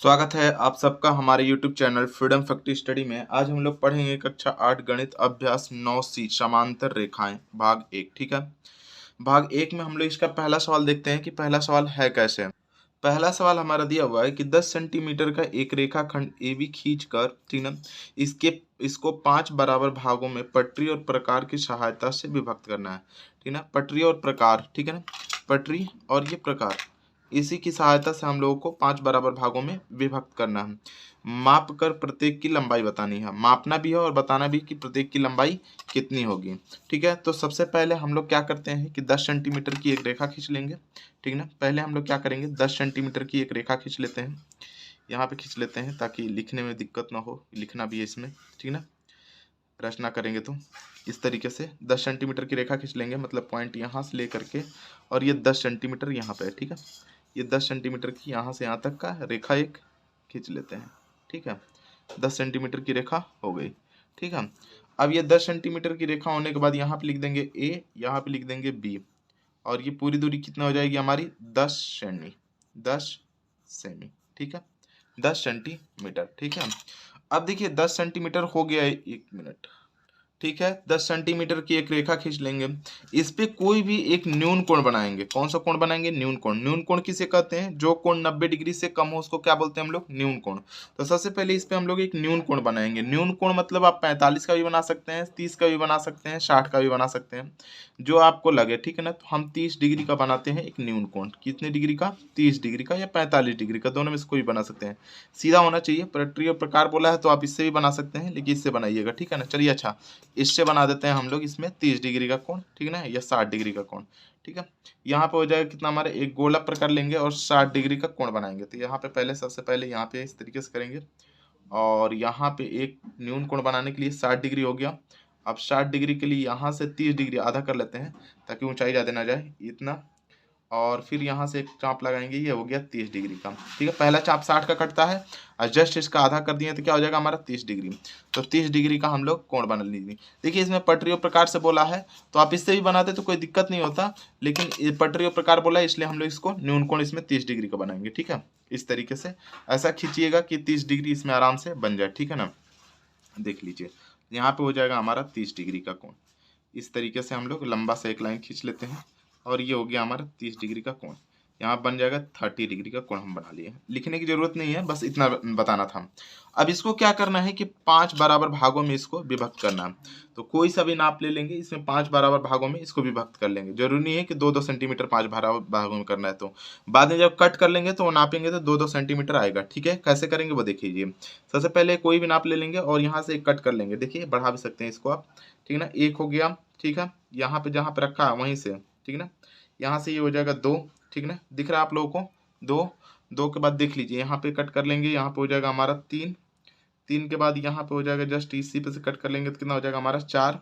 स्वागत है आप सबका हमारे YouTube channel freedom factory study में। आज हम लोग पढ़ेंगे कक्षा 8 गणित अभ्यास 9C समांतर रेखाएं भाग 1। ठीक है, भाग 1 में हम लोग इसका पहला सवाल देखते हैं कि पहला सवाल है कैसे। पहला सवाल हमारा दिया हुआ है कि 10 सेंटीमीटर का एक रेखाखंड AB खींचकर, ठीक है, इसको 5 बराबर भागों में पटरी और प्रकार की सहायता से विभक्त करना है। ठीक है ना, पटरी और प्रकार, ठीक है ना, पटरी और ये प्रकार, इसी की सहायता से हम लोगों को 5 बराबर भागों में विभक्त करना है। माप कर प्रत्येक की लंबाई बतानी है, मापना भी है और बताना भी कि प्रत्येक की लंबाई कितनी होगी। ठीक है, तो सबसे पहले हम लोग क्या करते हैं कि 10 सेंटीमीटर की एक रेखा खींच लेंगे। ठीक है ना, पहले हम लोग क्या करेंगे, 10 सेंटीमीटर की एक रेखा खींच लेते हैं, यहाँ पे खींच लेते हैं ताकि लिखने में दिक्कत ना हो, लिखना भी है इसमें। ठीक है ना, रचना करेंगे तो इस तरीके से 10 सेंटीमीटर की रेखा खींच लेंगे, मतलब पॉइंट यहाँ से लेकर के और ये 10 सेंटीमीटर यहाँ पे है। ठीक है, ये 10 सेंटीमीटर की यहाँ से यहाँ तक का रेखा एक खींच लेते हैं। ठीक है, 10 सेंटीमीटर की रेखा हो गई। ठीक है, अब ये 10 सेंटीमीटर की रेखा होने के बाद यहाँ पे लिख देंगे ए, यहाँ पे लिख देंगे बी, और ये पूरी दूरी कितना हो जाएगी हमारी 10 सेमी, 10 सेमी। ठीक है, 10 सेंटीमीटर। ठीक है, अब देखिए 10 सेंटीमीटर हो गया है, 1 मिनट। ठीक है, 10 सेंटीमीटर की एक रेखा खींच लेंगे, इस पे कोई भी एक न्यून कोण बनाएंगे। कौन सा कोण बनाएंगे? न्यून कोण। न्यून कोण किसे कहते हैं? जो कोण 90 डिग्री से कम हो उसको क्या बोलते हैं हम लोग? न्यून कोण। तो सबसे पहले इस पे हम लोग एक न्यून कोण बनाएंगे। न्यून कोण मतलब आप 45 का भी बना सकते हैं, 30 का भी बना सकते हैं, 60 का भी बना सकते हैं, जो आपको लगे। ठीक है ना, तो हम 30 डिग्री का बनाते हैं एक न्यून कोण। कितने डिग्री का? 30 डिग्री का या 45 डिग्री का, दोनों में से कोई बना सकते हैं। सीधा होना चाहिए। पटरी और प्रकार बोला है तो आप इससे भी बना सकते हैं, लेकिन इससे बनाइएगा। ठीक है ना, चलिए अच्छा इससे बना देते हैं हम लोग इसमें 30 डिग्री का कोण। ठीक है ना, या 60 डिग्री का कोण। ठीक है, यहाँ पे हो जाएगा कितना हमारे, एक गोला प्रकार लेंगे और 60 डिग्री का कोण बनाएंगे। तो यहाँ पे पहले सबसे पहले यहाँ पे इस तरीके से करेंगे, और यहाँ पे एक न्यून कोण बनाने के लिए 60 डिग्री हो गया। अब 60 डिग्री के लिए यहाँ से 30 डिग्री आधा कर लेते हैं ताकि ऊंचाई ज़्यादा ना जाए, इतना। और फिर यहाँ से एक चाप लगाएंगे, ये हो गया 30 डिग्री का। ठीक है, पहला चाप 60 का कटता है और जस्ट इसका आधा कर दिए तो क्या हो जाएगा हमारा 30 डिग्री। तो 30 डिग्री का हम लोग कोण बना लीजिए। देखिए इसमें पटरी और प्रकार से बोला है तो आप इससे भी बनाते तो कोई दिक्कत नहीं होता, लेकिन पटरी और प्रकार बोला है इसलिए हम लोग इसको न्यून कोण इसमें 30 डिग्री का बनाएंगे। ठीक है, इस तरीके से ऐसा खींचिएगा कि 30 डिग्री इसमें आराम से बन जाए। ठीक है ना, देख लीजिए यहाँ पे हो जाएगा हमारा 30 डिग्री का कोण। इस तरीके से हम लोग लंबा से एक लाइन खींच लेते हैं और ये हो गया हमारा 30 डिग्री का कोण। यहाँ बन जाएगा 30 डिग्री का कोण हम बना लिए। लिखने की जरूरत नहीं है, बस इतना बताना था। अब इसको क्या करना है कि 5 बराबर भागों में इसको विभक्त करना है। तो कोई सा भी नाप ले लेंगे, इसमें 5 बराबर भागों में इसको विभक्त कर लेंगे। जरूरी नहीं है कि 2-2 सेंटीमीटर 5 बराबर भागों में करना है, तो बाद में जब कट कर लेंगे तो वो नापेंगे तो 2-2 सेंटीमीटर आएगा। ठीक है, कैसे करेंगे वो देखिए। सबसे पहले कोई भी नाप ले लेंगे और यहाँ से एक कट कर लेंगे। देखिए बढ़ा भी सकते हैं इसको आप। ठीक है ना, एक हो गया। ठीक है, यहाँ पे जहाँ पे रखा है वहीं से, ठीक है ना, यहाँ से ये हो जाएगा 2। ठीक है ना, दिख रहा है आप लोगों को? 2। 2 के बाद देख लीजिए यहाँ पे कट कर लेंगे, यहाँ पे हो जाएगा हमारा 3। 3 के बाद यहाँ पे हो जाएगा जस्ट इसी पे से कट कर लेंगे तो कितना हो जाएगा हमारा 4।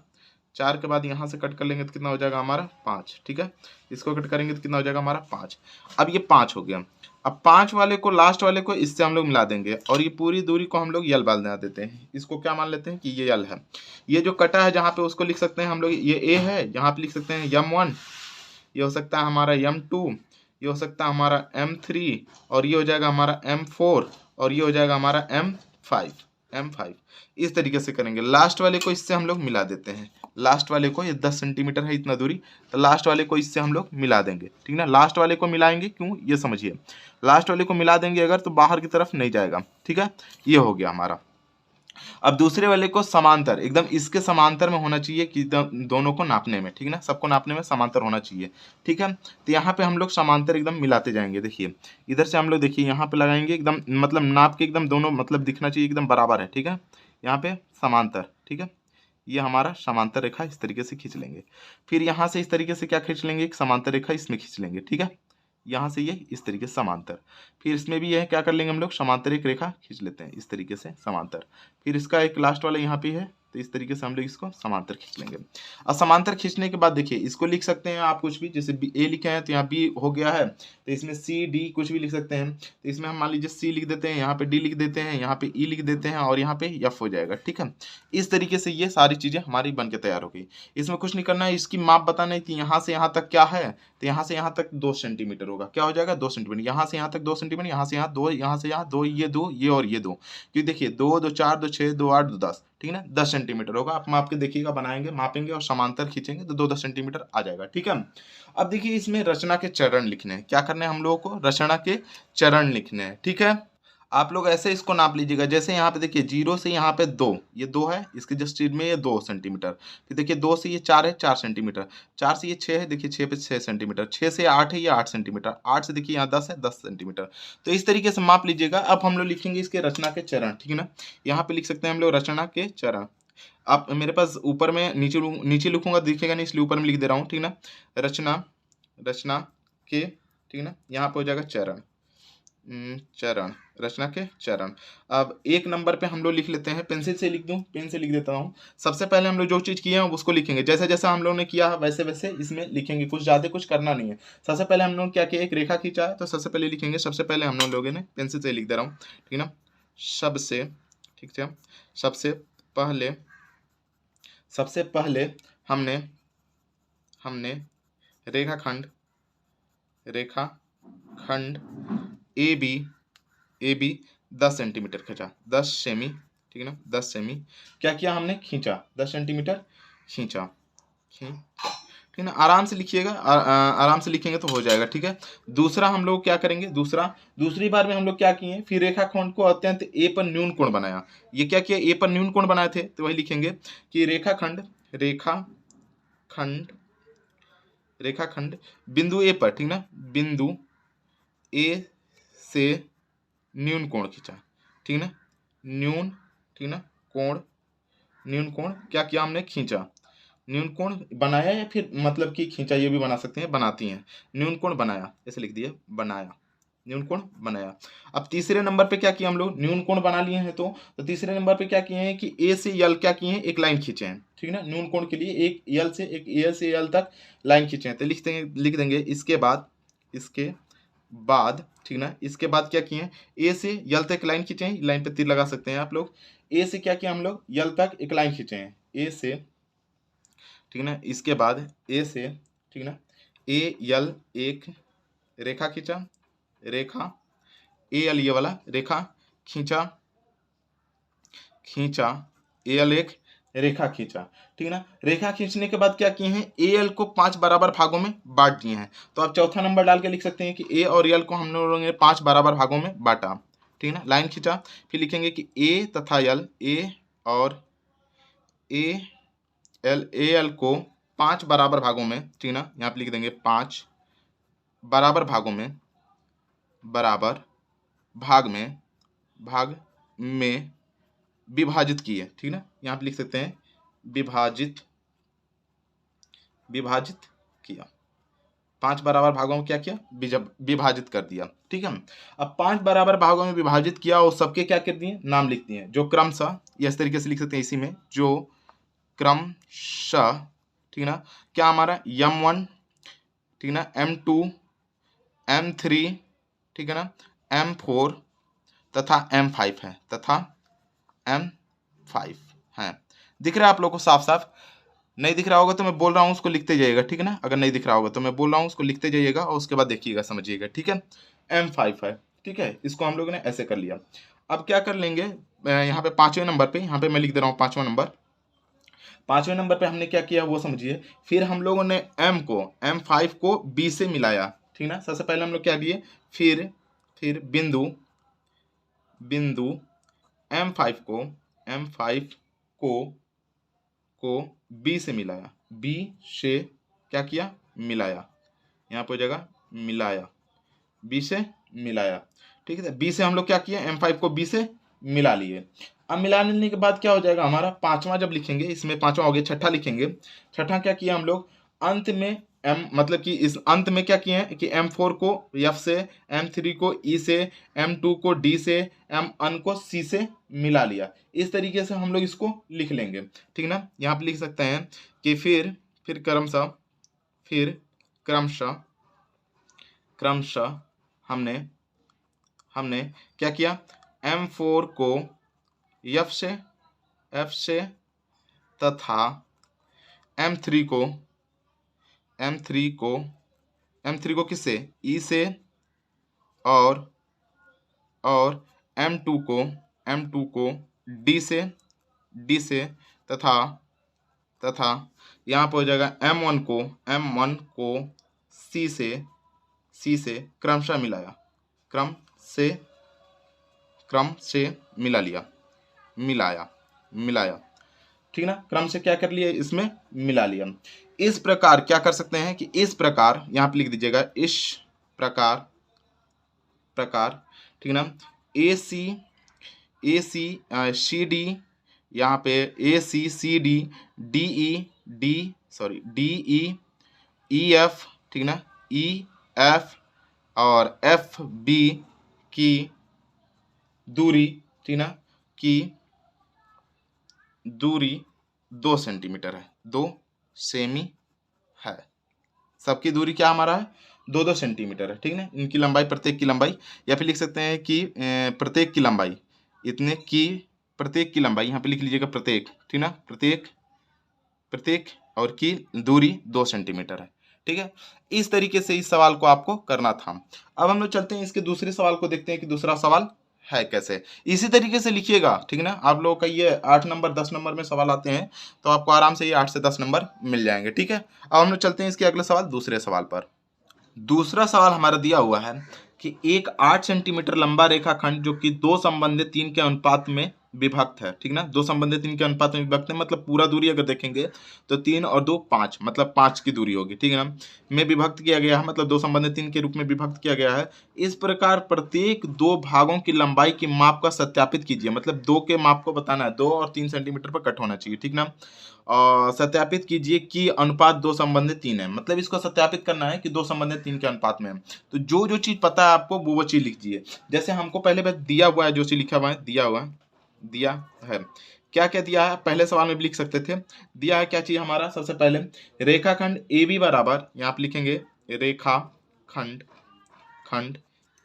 4 के बाद यहाँ से कट कर लेंगे तो कितना हो जाएगा हमारा 5। ठीक है, इसको कट करेंगे तो कितना हो जाएगा हमारा 5। अब ये 5 हो गया। अब 5 वाले को, लास्ट वाले को इससे हम लोग मिला देंगे और ये पूरी दूरी को हम लोग यल बना देते हैं। इसको क्या मान लेते हैं कि ये यल है। ये जो कटा है जहाँ पे उसको लिख सकते हैं हम लोग, ये ए है, यहाँ पे लिख सकते हैं M1, ये हो सकता है हमारा M2, ये हो सकता है हमारा M3, और ये हो जाएगा हमारा M4, और ये हो जाएगा हमारा M5। इस तरीके से करेंगे। लास्ट वाले को इससे हम लोग मिला देते हैं। लास्ट वाले को, ये 10 सेंटीमीटर है इतना दूरी, तो लास्ट वाले को इससे हम लोग मिला देंगे। ठीक ना, लास्ट वाले को मिलाएंगे क्यों, ये समझिए। लास्ट वाले को मिला देंगे अगर तो बाहर की तरफ नहीं जाएगा। ठीक है, ये हो गया हमारा। अब दूसरे वाले को समांतर, एकदम इसके समांतर में होना चाहिए कि दोनों को नापने में, ठीक है ना, सबको नापने में समांतर होना चाहिए। ठीक है, तो यहाँ पे हम लोग समांतर एकदम मिलाते जाएंगे। देखिए इधर से हम लोग, देखिए यहाँ पे लगाएंगे एकदम, मतलब नाप के एकदम दोनों, मतलब दिखना चाहिए एकदम बराबर है। ठीक है, यहाँ पे समांतर। ठीक है, ये हमारा समांतर रेखा इस तरीके से खींच लेंगे। फिर यहाँ से इस तरीके से क्या खींच लेंगे, एक समांतर रेखा इसमें खींच लेंगे। ठीक है, यहाँ से ये इस तरीके से समांतर। फिर इसमें भी यह क्या कर लेंगे हम लोग, समांतर एक रेखा खींच लेते हैं इस तरीके से समांतर। फिर इसका एक लास्ट वाला यहाँ पे है तो इस तरीके से हम लोग इसको समांतर खींच लेंगे। अब समांतर खींचने के बाद देखिए इसको लिख सकते हैं आप कुछ भी, जैसे ए लिखे हैं तो यहाँ बी हो गया है, तो इसमें सी डी कुछ भी लिख सकते हैं। तो इसमें हम मान लीजिए सी लिख देते हैं, यहाँ पे डी लिख देते हैं, यहाँ पे ई लिख देते हैं और यहाँ पे एफ हो जाएगा। ठीक है, इस तरीके से ये सारी चीजें हमारी बन के तैयार हो गई। इसमें कुछ नहीं करना है, इसकी माप बताना है कि यहाँ से यहाँ तक क्या है, तो यहाँ से यहाँ तक 2 सेंटीमीटर होगा। क्या हो जाएगा 2 सेंटीमीटर, यहाँ से यहाँ तक 2 सेंटीमीटर, यहाँ से यहाँ 2, यहाँ से यहाँ 2, ये 2, ये और ये 2, क्योंकि देखिए 2 2 4 2 6 2 8 2 10, ठीक है ना, 10 सेंटीमीटर होगा। आप माप के देखिएगा, बनाएंगे मापेंगे और समांतर खींचेंगे तो 2 10 सेंटीमीटर आ जाएगा। ठीक है, अब देखिए इसमें रचना के चरण लिखने हैं। क्या करने हैं हम लोगों को, रचना के चरण लिखने हैं। ठीक है, आप लोग ऐसे इसको नाप लीजिएगा, जैसे यहाँ पे देखिए 0 से यहाँ पे 2, ये 2 है, इसके जस्ट में ये 2 सेंटीमीटर, फिर देखिए 2 से ये 4 है 4 सेंटीमीटर, 4 से ये 6 है, देखिए 6 पे 6 सेंटीमीटर, 6 से 8 है ये 8 सेंटीमीटर, 8 से देखिए यहाँ 10 है 10 सेंटीमीटर। तो इस तरीके से माप लीजिएगा। अब हम लोग लिखेंगे इसके रचना के चरण। ठीक है ना, यहाँ पे लिख सकते हैं हम लोग रचना के चरण। आप मेरे पास ऊपर में नीचे लिखूंगा, दिखेगा नहीं इसलिए ऊपर में लिख दे रहा हूँ। ठीक है ना, रचना के, ठीक है ना, यहाँ पे हो जाएगा चरण, चरण, रचना के चरण। अब 1 नंबर पे हम लोग लिख लेते हैं, पेंसिल से लिख दूं, पेन से लिख देता हूँ। सबसे पहले हम लोग जो चीज़ किए हैं उसको लिखेंगे, जैसे जैसा हम लोगों ने किया है वैसे वैसे इसमें लिखेंगे, कुछ ज़्यादा कुछ करना नहीं है। सबसे पहले हम लोग क्या किया, एक रेखा खींचा है, तो सबसे पहले लिखेंगे, सबसे पहले हम लोगों ने पेंसिल से लिख दे रहा हूँ। ठीक है ना, सबसे, ठीक है, सबसे पहले हमने रेखाखंड ए बी 10 सेंटीमीटर खींचा, 10 सेमी, ठीक है ना, 10 सेमी क्या किया हमने, खींचा, 10 सेंटीमीटर खींचा, ठीक है ना। आराम से लिखिएगा, आराम से लिखेंगे तो हो जाएगा। ठीक है, दूसरा हम लोग क्या करेंगे, दूसरी बार में हम लोग क्या किए, फिर रेखाखंड को अत्यंत ए पर न्यून कोण बनाया। ये क्या किया, ए पर न्यून कोण बनाए थे, तो वही लिखेंगे कि रेखाखंड बिंदु ए पर, ठीक ना, बिंदु ए से न्यून कोण खींचा। ठीक ना, न्यून, ठीक ना, न्यून कोण क्या किया हमने, खींचा, न्यून कोण बनाया, या फिर मतलब कि खींचा ये भी बना सकते हैं, बनाती हैं, न्यून कोण बनाया, ऐसे लिख दिया, बनाया, न्यून कोण बनाया। अब तीसरे नंबर पे क्या किया हम लोग, न्यून कोण बना लिए हैं, तो तीसरे नंबर पे क्या किए हैं कि ए से यल क्या किए हैं, एक लाइन खींचे हैं। ठीक है ना, न्यून कोण के लिए एक यल से यल तक लाइन खींचे हैं, तो लिख देंगे इसके बाद, ठीक ना, इसके बाद क्या किए हैं, ए से यल तक लाइन खींचे हैं, लाइन पे तीर लगा सकते हैं आप लोग। ए से क्या किया हम लोग, यल तक एक लाइन खींचे हैं, ए से, ठीक ना, इसके बाद ए से, ठीक ना, ए यल एक रेखा खींचा, रेखा ए यल ये वाला रेखा खींचा, ए यल एक रेखा खींचा। ठीक है ना, रेखा खींचने के बाद क्या किए हैं, ए एल को 5 बराबर भागों में बांट दिए हैं। तो आप चौथा नंबर डाल के लिख सकते हैं कि ए और एल को हम लोगों ने 5 बराबर भागों में बांटा। ठीक है ना, लाइन खींचा, फिर लिखेंगे कि ए तथा एल, ए और ए एल को 5 बराबर भागों में, ठीक है ना, यहाँ पे लिख देंगे 5 बराबर भागों में, भाग में विभाजित किए। ठीक ना, यहाँ पे लिख सकते हैं विभाजित किया, 5 बराबर भागों में क्या किया, विभाजित कर दिया। ठीक है, अब 5 बराबर भागों में विभाजित किया और सबके क्या कर दिए, नाम लिख दिए, जो क्रमशः, इस तरीके से लिख सकते हैं इसी में, जो क्रमशः, ठीक ना, क्या हमारा M1, ठीक ना, M2, M3, ठीक है ना, M4 तथा M5 है, M5 है। दिख रहा है आप लोगों को साफ साफ? नहीं दिख रहा होगा तो मैं बोल रहा हूँ उसको लिखते जाइएगा। ठीक है ना, अगर नहीं दिख रहा होगा तो मैं बोल रहा हूँ उसको लिखते जाइएगा और उसके बाद देखिएगा, समझिएगा। ठीक है, M5 है। ठीक है, इसको हम लोगों ने ऐसे कर लिया। अब क्या कर लेंगे, यहाँ पे 5वें नंबर पे, यहाँ पे मैं लिख दे रहा हूँ 5वां नंबर। 5वें नंबर पे हमने क्या किया वो समझिए। फिर हम लोगों ने M5 को B से मिलाया। ठीक ना, सबसे पहले हम लोग क्या किए, फिर बिंदु M5 को B से मिलाया, B से क्या किया, मिलाया, यहाँ पर जगह मिलाया, B से मिलाया। ठीक है, B से हम लोग क्या किया, M5 को B से मिला लिए। अब मिला लेने के बाद क्या हो जाएगा हमारा, 5वां जब लिखेंगे, इसमें 5वां हो गया, छठा लिखेंगे। छठा क्या किया हम लोग, अंत में एम मतलब कि इस अंत में क्या किए हैं कि M4 को F से, M3 को E से, M2 को D से, M1 को C से मिला लिया। इस तरीके से हम लोग इसको लिख लेंगे, ठीक ना। यहाँ पे लिख सकते हैं कि फिर क्रमशः हमने क्या किया, M4 को F से तथा M3 को किससे, E से, और M2 को D से तथा यहाँ पर हो जाएगा M1 को C से क्रमशः मिलाया, क्रम से मिलाया, ठीक ना। क्रम से क्या कर लिया, इसमें मिला लिया। इस प्रकार क्या कर सकते हैं कि इस प्रकार यहाँ पे लिख दीजिएगा, इस प्रकार, ठीक ना। AC CD, यहाँ पे ACCD DE EF, ठीक ना, EF और FB की दूरी, ठीक ना, की दूरी 2 सेंटीमीटर है, 2 सेमी है। सबकी दूरी क्या हमारा है, 2 सेंटीमीटर है, ठीक ना। इनकी लंबाई, प्रत्येक की लंबाई, या फिर लिख सकते हैं कि प्रत्येक की लंबाई, इतने की प्रत्येक की लंबाई, यहाँ पे लिख लीजिएगा प्रत्येक, ठीक ना, प्रत्येक और की दूरी 2 सेंटीमीटर है, ठीक है। इस तरीके से इस सवाल को आपको करना था। अब हम लोग चलते हैं इसके दूसरे सवाल को, देखते हैं कि दूसरा सवाल है कैसे। इसी तरीके से लिखिएगा, ठीक ना। आप लोगों का ये 8 नंबर 10 नंबर में सवाल आते हैं, तो आपको आराम से ये 8 से 10 नंबर मिल जाएंगे, ठीक है। अब हम लोग चलते हैं इसके अगले सवाल, दूसरे सवाल पर। दूसरा सवाल हमारा दिया हुआ है कि एक 8 सेंटीमीटर लंबा रेखाखंड जो कि 2 संबंधित 3 के अनुपात में विभक्त है, ठीक ना। 2 संबंधित 3 के अनुपात में विभक्त है, मतलब पूरा दूरी अगर देखेंगे तो 3 और 2 5, मतलब 5 की दूरी होगी, ठीक है ना। में विभक्त किया गया है, मतलब 2 संबंधित 3 के रूप में विभक्त किया गया है। इस प्रकार प्रत्येक 2 भागों की लंबाई की माप का सत्यापित कीजिए, मतलब 2 के माप को बताना है, 2 और 3 सेंटीमीटर पर कट होना चाहिए, ठीक ना। सत्यापित कीजिए कि अनुपात 2 संबंधित 3 है, मतलब इसको सत्यापित करना है कि 2 संबंधित 3 के अनुपात में है। तो जो चीज पता है आपको वो चीज लिख दीजिए। जैसे हमको पहले बस दिया हुआ है, जो चीज लिखा हुआ है, दिया है, क्या क्या दिया है, पहले सवाल में भी लिख सकते थे। दिया है क्या चीज हमारा, सबसे पहले रेखाखंड AB बराबर, यहाँ पे लिखेंगे रेखाखंड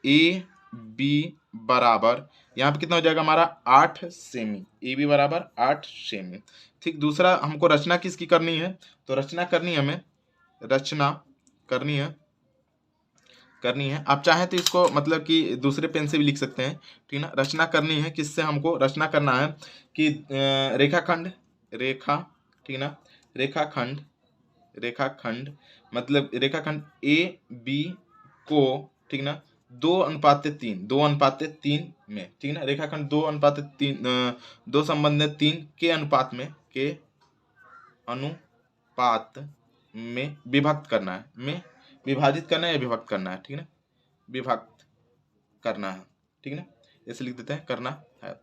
AB बराबर, यहाँ पे कितना हो जाएगा हमारा 8 सेमी, AB बराबर 8 सेमी, ठीक। दूसरा हमको रचना किसकी करनी है, तो रचना करनी है हमें, करनी है। आप चाहें तो इसको मतलब कि दूसरे पेन से भी लिख सकते हैं, ठीक ना। रचना करनी है, किससे हमको रचना करना है कि रेखाखंड, ठीक ना, रेखाखंड मतलब रेखाखंड AB को, ठीक ना, 2:3 में, ठीक ना। रेखाखंड 2:3 2 संबंधित 3 के अनुपात में विभक्त करना है, में विभाजित करना है या विभक्त करना है, ठीक है, विभक्त करना है, ठीक है ना। ऐसे लिख देते हैं, करना है।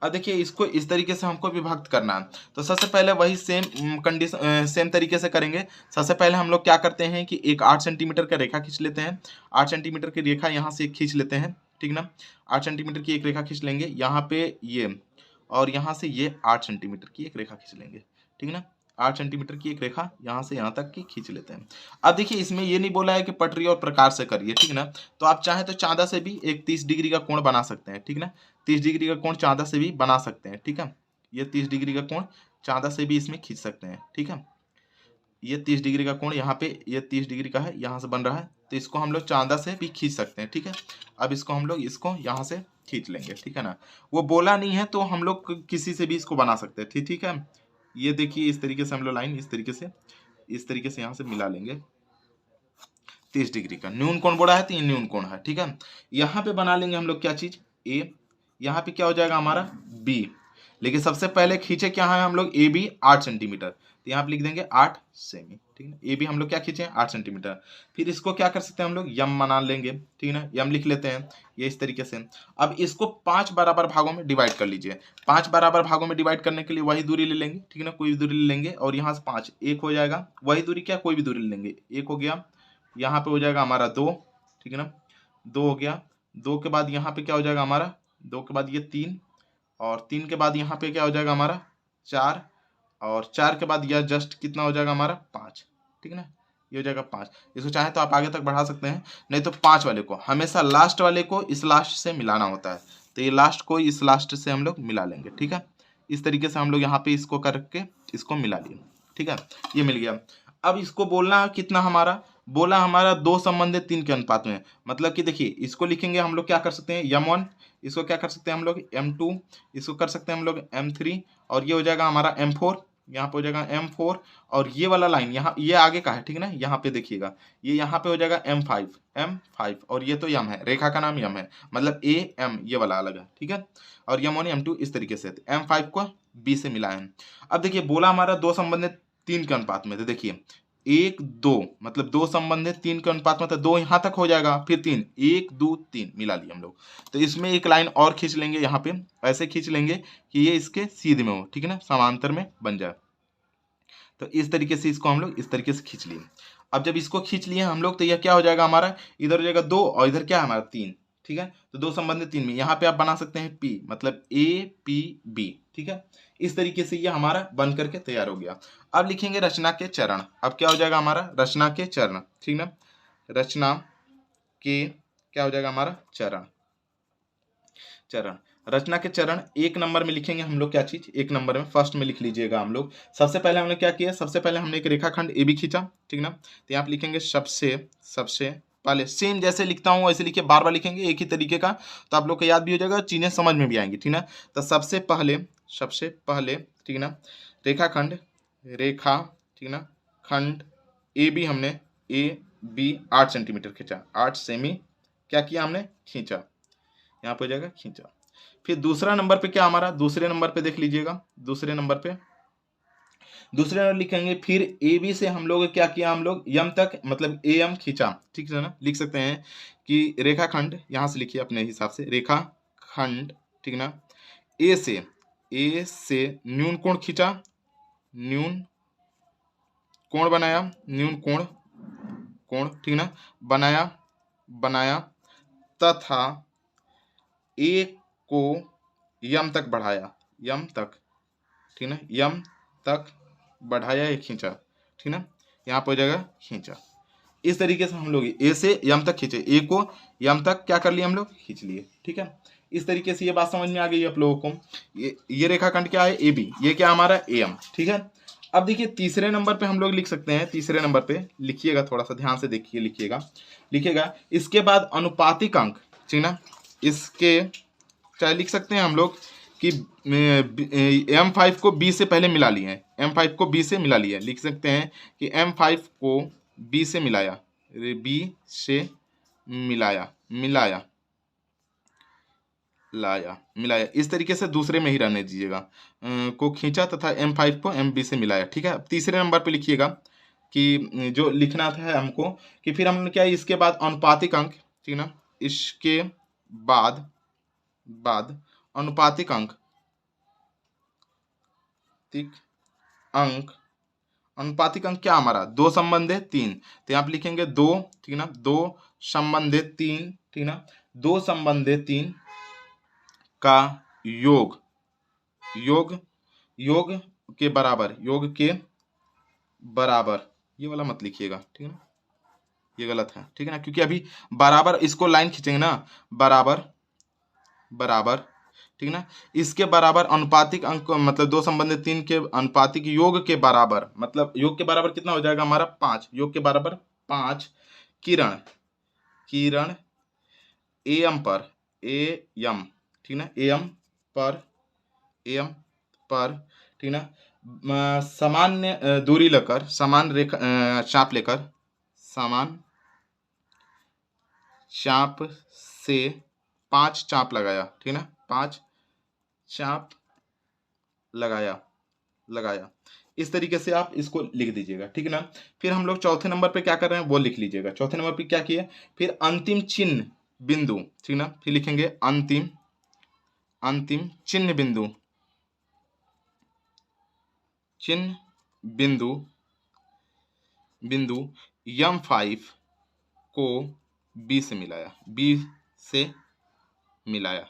अब देखिए इसको इस तरीके से हमको विभक्त करना है, तो सबसे पहले वही सेम तरीके से करेंगे। सबसे पहले हम लोग क्या करते हैं कि एक 8 सेंटीमीटर का रेखा खींच लेते हैं, 8 सेंटीमीटर की रेखा यहाँ से खींच लेते हैं, ठीक ना। 8 सेंटीमीटर की एक रेखा खींच लेंगे, यहाँ पे ये, और यहाँ से ये 8 सेंटीमीटर की एक रेखा खींच लेंगे, ठीक ना। 8 सेंटीमीटर की एक रेखा यहाँ से यहाँ तक की खींच लेते हैं। अब देखिए इसमें ये नहीं बोला है कि पटरी और प्रकार से करिए, ठीक ना। तो आप चाहे तो चांदा से भी एक 30 डिग्री का कोण बना सकते हैं, ठीक ना। 30 डिग्री का कोण चांदा से भी बना सकते हैं, ठीक है। ये 30 डिग्री का कोण चांदा से भी इसमें खींच सकते हैं, ठीक है। ये 30 डिग्री का कोण यहाँ पे, ये 30 डिग्री का है, यहाँ से बन रहा है, तो इसको हम लोग चांदा से भी खींच सकते हैं, ठीक है। अब इसको हम लोग इसको यहाँ से खींच लेंगे, ठीक है ना। वो बोला नहीं है तो हम लोग किसी से भी इसको बना सकते हैं, ठीक है। ये देखिए इस तरीके से हम लोग लाइन इस तरीके से यहाँ से मिला लेंगे। 30 डिग्री का न्यून कोण बोला है तो ये न्यून कोण है, ठीक है। यहाँ पे बना लेंगे हम लोग क्या चीज, ए, यहाँ पे क्या हो जाएगा हमारा बी। लेकिन सबसे पहले खींचे क्या है हम लोग, ए बी 8 सेंटीमीटर, तो यहाँ पे लिख देंगे 8 सेमी, ठीक है। ये भी हम लोग क्या खींचे 8 सेंटीमीटर। फिर इसको क्या कर सकते हैं हम लोग यम बना लेंगे, ठीक है ना, यम लिख लेते हैं ये इस तरीके से। अब इसको 5 बराबर भागों में डिवाइड कर लीजिए। 5 बराबर भागों में डिवाइड करने के लिए वही दूरी ले लेंगे, ठीक है ना, कोई भी दूरी ले लेंगे और यहाँ से 5 एक हो जाएगा, वही दूरी क्या कोई भी दूरी ले लेंगे, एक हो गया, यहाँ पे हो जाएगा हमारा 2, ठीक है ना, 2 हो गया, 2 के बाद यहाँ पे क्या हो जाएगा हमारा, 2 के बाद ये 3 और 3 के बाद यहाँ पे क्या हो जाएगा हमारा 4 और 4 के बाद यह जस्ट कितना हो जाएगा हमारा 5, ठीक है ना, ये हो जाएगा 5। इसको चाहे तो आप आगे तक बढ़ा सकते हैं, नहीं तो 5 वाले को हमेशा लास्ट वाले को इस लास्ट से मिलाना होता है, तो ये लास्ट को इस लास्ट से हम लोग मिला लेंगे, ठीक है। इस तरीके से हम लोग यहाँ पे इसको करके इसको मिला लिए, ठीक है, ये मिल गया। अब इसको बोलना कितना हमारा, बोला हमारा 2 संबंधित 3 के अनुपात में, मतलब कि देखिए इसको लिखेंगे हम लोग क्या कर सकते हैं m1, इसको क्या कर सकते हैं हम लोग m2, इसको कर सकते हैं हम लोग m3 और ये हो जाएगा हमारा m4, यहाँ पे हो जाएगा m4 और ये वाला लाइन यहाँ ये आगे का है, ठीक है ना, यहाँ पे देखिएगा ये यहाँ पे हो जाएगा m5 और ये तो m है, रेखा का नाम m है, मतलब a m ये वाला अलग है, ठीक है, और m1 m2 इस तरीके से m5 को b से मिलाएं। अब देखिए बोला हमारा 2 संबंधित 3 के अनुपात में, तो देखिए 1 2 मतलब 2 संबंधित 3 के अनुपात में, तो 2 यहाँ तक हो जाएगा, फिर 3 1 2 3 मिला लिए हम लोग। तो इसमें एक लाइन और खींच लेंगे, यहाँ पे ऐसे खींच लेंगे कि ये इसके सीधे में हो, ठीक है ना, समांतर में बन जाए। तो इस तरीके से इसको हम लोग इस तरीके से खींच लिए। अब जब इसको खींच लिए हम लोग तो यह क्या हो जाएगा हमारा, इधर हो जाएगा 2 और इधर क्या है हमारा 3, ठीक है, तो 2 संबंधित 3 में यहाँ पे आप बना सकते हैं P मतलब APB, ठीक है। इस तरीके से ये हमारा बन करके तैयार हो गया। अब लिखेंगे रचना के चरण। अब क्या हो जाएगा हमारा रचना के चरण, ठीक ना, रचना के क्या हो जाएगा हमारा चरण, चरण रचना के चरण 1 नंबर में लिखेंगे हम लोग क्या चीज, 1 नंबर में फर्स्ट में लिख लीजिएगा हम लोग। सबसे पहले हमने क्या किया, सबसे पहले हमने एक रेखाखंड ए बी खींचा, ठीक ना, तो यहाँ पे लिखेंगे सबसे सबसे पहले, सेम जैसे लिखता हूँ वैसे लिखिए, बार बार लिखेंगे एक ही तरीके का, तो आप लोग को याद भी हो जाएगा, चीजें समझ में भी आएंगी, ठीक ना। तो सबसे पहले ठीक ना, रेखाखंड रेखा, ठीक ना, खंड ए बी, हमने ए बी 8 सेंटीमीटर खींचा, 8 सेमी क्या किया हमने खींचा, यहाँ पे हो जाएगा खींचा। फिर दूसरा नंबर पे क्या हमारा, दूसरे नंबर पे देख लीजिएगा, दूसरे नंबर लिखेंगे, फिर ए बी से हम लोग क्या किया, हम लोग यम तक मतलब ए एम खींचा, ठीक है ना, लिख सकते हैं कि रेखाखंड, यहाँ से लिखिए अपने हिसाब से रेखाखंड, ठीक ना, ए से न्यून कोण खींचा, न्यून कोण बनाया, न्यून कोण ठीक ना, बनाया तथा एक को यम तक बढ़ाया, यम तक, ठीक ना, यम तक बढ़ाया या खींचा, ठीक ना, यहाँ पर हो जाएगा खींचा। इस तरीके से हम लोग ए से यम तक खींचे, ए को यम तक क्या कर लिए हम लोग खींच लिए, ठीक है। इस तरीके से ये बात समझ में आ गई आप लोगों को। ये रेखाखंड क्या है ए बी, ये क्या हमारा ए एम, ठीक है। अब देखिए तीसरे नंबर पे हम लोग लिख सकते हैं, तीसरे नंबर पे लिखिएगा, थोड़ा सा ध्यान से देखिए, लिखिएगा इसके बाद अनुपातिक अंक, ठीक ना, इसके चाहे लिख सकते हैं हम लोग कि M5 को B से पहले मिला लिए हैं, M5 को B से मिला लिया, लिख सकते हैं कि M5 को B से मिलाया, B से मिलाया, इस तरीके से दूसरे में ही रहने दीजिएगा, को खींचा तथा M5 को MB से मिलाया, ठीक है। अब तीसरे नंबर पे लिखिएगा कि जो लिखना था हमको कि फिर हमने क्या, इसके बाद अनुपातिक अंक, ठीक ना, इसके बाद अनुपातिक अंक क्या हमारा 2 संबंधित 3, तो यहाँ पे लिखेंगे 2, ठीक ना, 2 संबंधित 3, ठीक ना, 2 संबंधित 3 का योग के बराबर, ये वाला मत लिखिएगा, ठीक है ना, ये गलत है, ठीक है ना, क्योंकि अभी बराबर इसको लाइन खींचेंगे ना, बराबर ठीक ना, इसके बराबर अनुपातिक अंक मतलब 2 संबंधित 3 के अनुपातिक योग के बराबर, मतलब योग के बराबर कितना हो जाएगा हमारा 5, योग के बराबर 5 किरण एम पर ठीक ना, एम पर ठीक ना, सामान्य दूरी लेकर, समान रेखा समान चाप से 5 चाप लगाया, ठीक ना, 5 चाप लगाया, लगाया। इस तरीके से आप इसको लिख दीजिएगा, ठीक है ना। फिर हम लोग चौथे नंबर पे क्या कर रहे हैं वो लिख लीजिएगा। चौथे नंबर पे क्या किए, फिर अंतिम चिन्ह बिंदु, ठीक ना, फिर लिखेंगे अंतिम चिन्ह बिंदु, चिन्ह बिंदु M5 को B से मिलाया, B से मिलाया,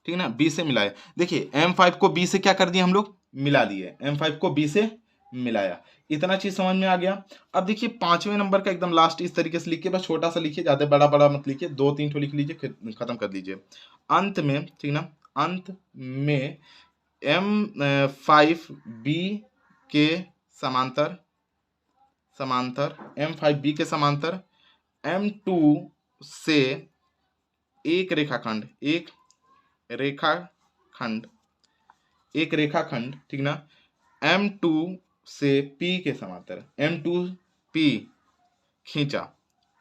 ठीक है ना, B से मिलाया। देखिए M5 को B से क्या कर दिए हम लोग, मिला दिए, M5 को B से मिलाया। इतना चीज समझ में आ गया। अब देखिए पांचवें नंबर का एकदम लास्ट इस तरीके से लिखिए, बस छोटा सा लिखिए, ज्यादा बड़ा बड़ा मत लिखिए, 2-3 ठो लिख लीजिए, खत्म कर दीजिए। अंत में, ठीक ना, अंत में M5B के समांतर M5B के समांतर M2 से एक रेखाखंड, ठीक ना, M2 से P के समांतर M2P खींचा,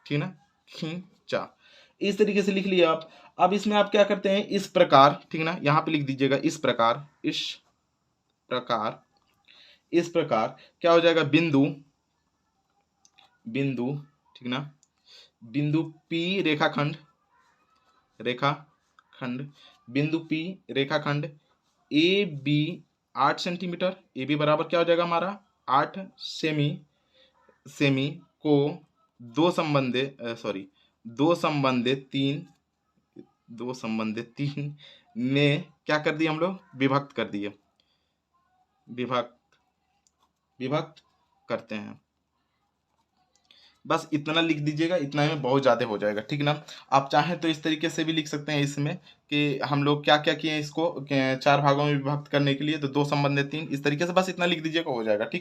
ठीक ना, खींचा। इस तरीके से लिख लिया आप। अब इसमें आप क्या करते हैं, इस प्रकार, ठीक ना, यहां पे लिख दीजिएगा इस प्रकार क्या हो जाएगा, बिंदु, ठीक ना, बिंदु P रेखाखंड, बिंदु P रेखाखंड AB 8 सेंटीमीटर, AB बराबर क्या हो जाएगा हमारा 8 सेमी को दो संबंधित तीन में क्या कर दिए हम लोग, विभक्त कर दिए, विभक्त करते हैं। बस इतना लिख दीजिएगा, इतना में बहुत ज़्यादा हो जाएगा, ठीक ना। आप चाहें तो इस तरीके से भी लिख सकते हैं इसमें कि हम लोग क्या क्या किए इसको 4 भागों में विभक्त करने के लिए, तो 2 संबंधित 3, इस तरीके से बस इतना लिख दीजिएगा, हो जाएगा, ठीक है।